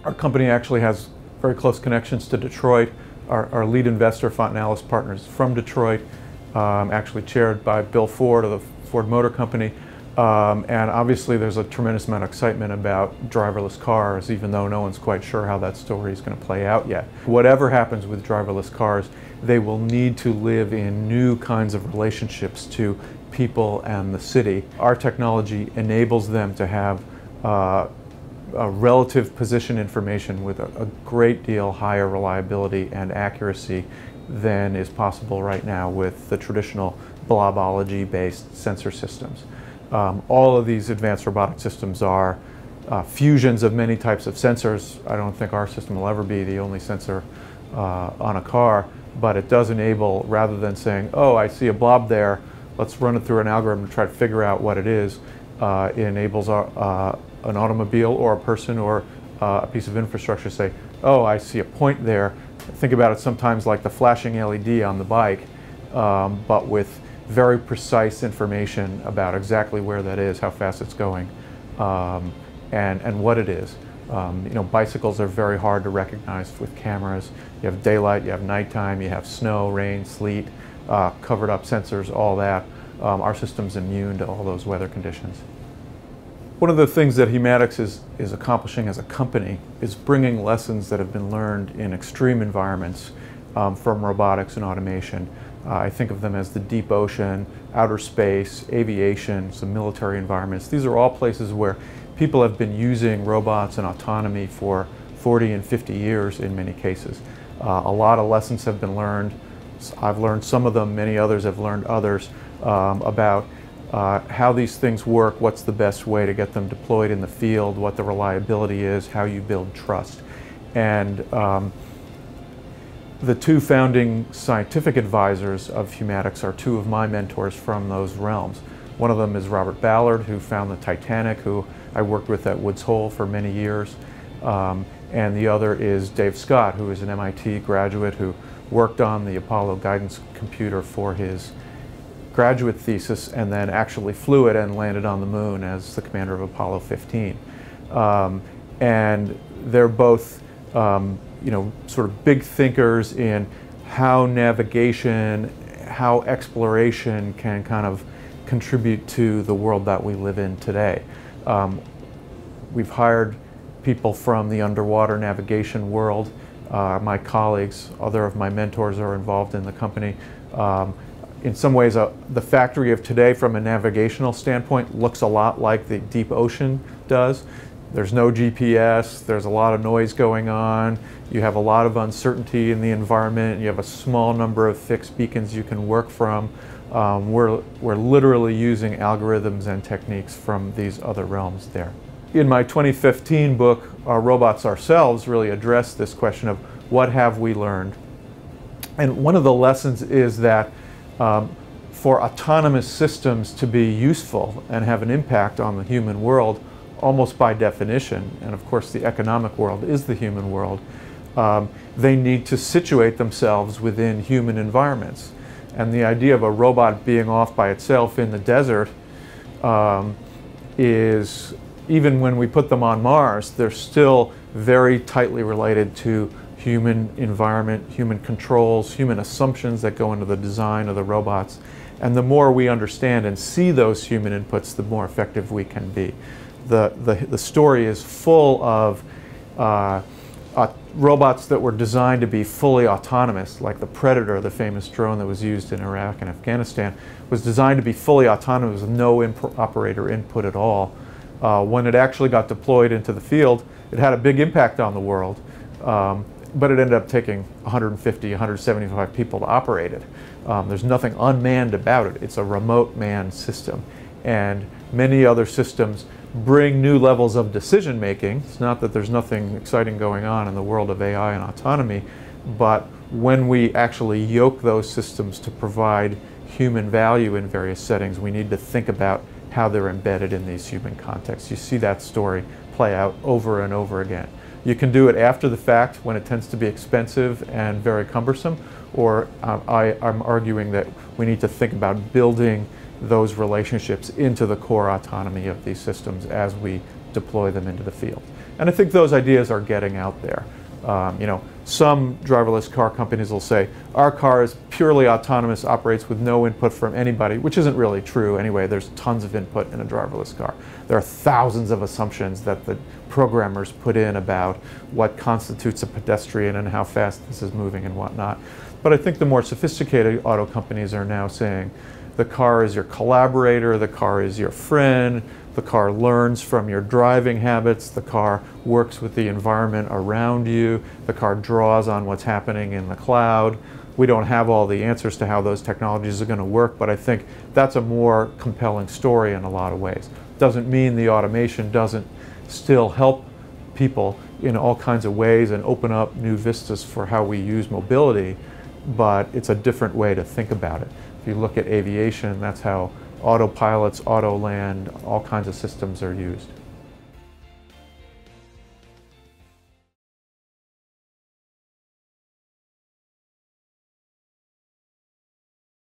Our company actually has very close connections to Detroit. Our lead investor, Fontinalis Partners, from Detroit, actually chaired by Bill Ford of the Ford Motor Company. And obviously there's a tremendous amount of excitement about driverless cars, even though no one's quite sure how that story is going to play out yet. Whatever happens with driverless cars, they will need to live in new kinds of relationships to people and the city. Our technology enables them to have a relative position information with a great deal higher reliability and accuracy than is possible right now with the traditional blobology-based sensor systems. All of these advanced robotic systems are fusions of many types of sensors. I don't think our system will ever be the only sensor on a car, but it does enable, rather than saying, oh, I see a blob there, let's run it through an algorithm to try to figure out what it is, it enables an automobile or a person or a piece of infrastructure to say, oh, I see a point there. Think about it sometimes like the flashing LED on the bike, but with very precise information about exactly where that is, how fast it's going, and what it is. You know, bicycles are very hard to recognize with cameras. You have daylight, you have nighttime, you have snow, rain, sleet, covered up sensors, all that. Our system's immune to all those weather conditions. One of the things that Humanitics is accomplishing as a company is bringing lessons that have been learned in extreme environments from robotics and automation. I think of them as the deep ocean, outer space, aviation, some military environments. These are all places where people have been using robots and autonomy for 40 and 50 years in many cases. A lot of lessons have been learned. I've learned some of them, many others have learned others, about how these things work, what's the best way to get them deployed in the field, what the reliability is, how you build trust. And the two founding scientific advisors of Humanitics are two of my mentors from those realms. One of them is Robert Ballard, who found the Titanic, who I worked with at Woods Hole for many years. And the other is Dave Scott, who is an MIT graduate who worked on the Apollo guidance computer for his graduate thesis and then actually flew it and landed on the moon as the commander of Apollo 15. And they're both you know, sort of big thinkers in how navigation, how exploration can kind of contribute to the world that we live in today. We've hired people from the underwater navigation world. My colleagues, other of my mentors are involved in the company. In some ways, the factory of today from a navigational standpoint looks a lot like the deep ocean does. There's no GPS, there's a lot of noise going on, you have a lot of uncertainty in the environment, you have a small number of fixed beacons you can work from. We're literally using algorithms and techniques from these other realms there. In my 2015 book, Our Robots Ourselves, really addressed this question of what have we learned. And one of the lessons is that for autonomous systems to be useful and have an impact on the human world, almost by definition, and of course the economic world is the human world, they need to situate themselves within human environments. And the idea of a robot being off by itself in the desert is, even when we put them on Mars, they're still very tightly related to human environment, human controls, human assumptions that go into the design of the robots. And the more we understand and see those human inputs, the more effective we can be. The story is full of robots that were designed to be fully autonomous, like the Predator, the famous drone that was used in Iraq and Afghanistan, was designed to be fully autonomous with no operator input at all. When it actually got deployed into the field, it had a big impact on the world. But it ended up taking 150, 175 people to operate it. There's nothing unmanned about it. It's a remote manned system. And many other systems bring new levels of decision making. It's not that there's nothing exciting going on in the world of AI and autonomy, but when we actually yoke those systems to provide human value in various settings, we need to think about how they're embedded in these human contexts. You see that story play out over and over again. You can do it after the fact when it tends to be expensive and very cumbersome, or I'm arguing that we need to think about building those relationships into the core autonomy of these systems as we deploy them into the field. And I think those ideas are getting out there. You know, some driverless car companies will say, our car is purely autonomous, operates with no input from anybody, which isn't really true anyway. There's tons of input in a driverless car. There are thousands of assumptions that the programmers put in about what constitutes a pedestrian and how fast this is moving and whatnot. But I think the more sophisticated auto companies are now saying, the car is your collaborator, the car is your friend, the car learns from your driving habits, the car works with the environment around you, the car draws on what's happening in the cloud. We don't have all the answers to how those technologies are going to work, but I think that's a more compelling story in a lot of ways. Doesn't mean the automation doesn't still help people in all kinds of ways and open up new vistas for how we use mobility, but it's a different way to think about it. If you look at aviation, that's how autopilots, Autoland, all kinds of systems are used.